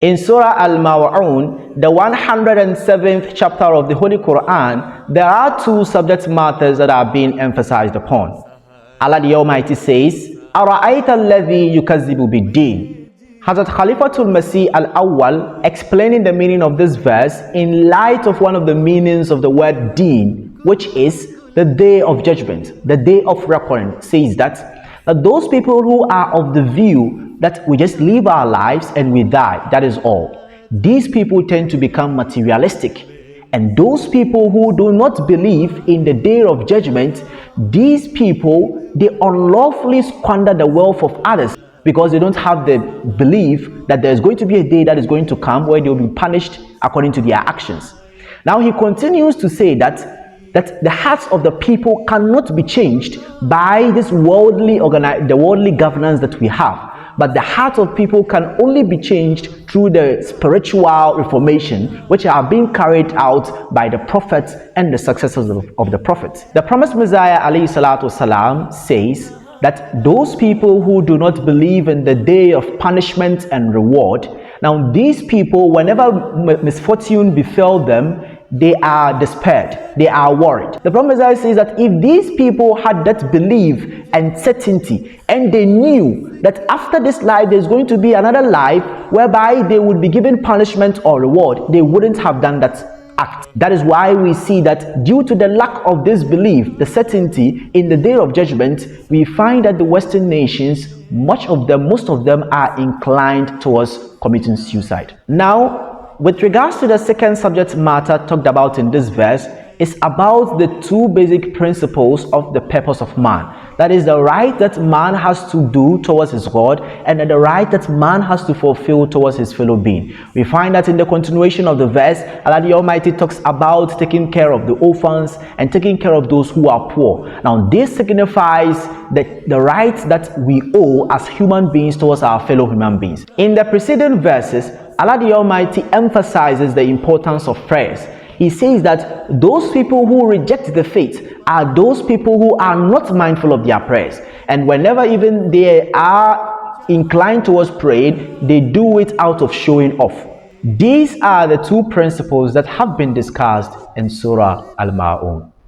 In Surah Al-Māun, the 107th chapter of the Holy Quran, there are two subject matters that are being emphasized upon. Allah the Almighty says, أَرَأَيْتَ الَّذِي يُكَذِّبُ بِالدِّينِ. Hazrat Khalifatul Masih Al-Awwal explaining the meaning of this verse in light of one of the meanings of the word deen, which is the day of judgment, the day of reckoning, says that those people who are of the view that we just live our lives and we die, that is all. These people tend to become materialistic. And those people who do not believe in the day of judgment, these people, they unlawfully squander the wealth of others because they don't have the belief that there's going to be a day that is going to come where they will be punished according to their actions. Now he continues to say that the hearts of the people cannot be changed by this worldly governance that we have. But the heart of people can only be changed through the spiritual reformation which are being carried out by the prophets and the successors of the prophets. The promised Messiah ﷺ says that those people who do not believe in the day of punishment and reward, now these people, whenever misfortune befell them, they are despaired, they are worried. The Prophet says that if these people had that belief and certainty, and they knew that after this life there's going to be another life whereby they would be given punishment or reward, they wouldn't have done that act. That is why we see that due to the lack of this belief, the certainty in the day of judgment, we find that the Western nations, most of them are inclined towards committing suicide. Now, with regards to the second subject matter talked about in this verse, is about the two basic principles of the purpose of man. That is the right that man has to do towards his God, and the right that man has to fulfill towards his fellow being. We find that in the continuation of the verse, Allah the Almighty talks about taking care of the orphans and taking care of those who are poor. Now this signifies the rights that we owe as human beings towards our fellow human beings. In the preceding verses, Allah the Almighty emphasizes the importance of prayers. He says that those people who reject the faith are those people who are not mindful of their prayers. And whenever even they are inclined towards praying, they do it out of showing off. These are the two principles that have been discussed in Surah Al-Māun.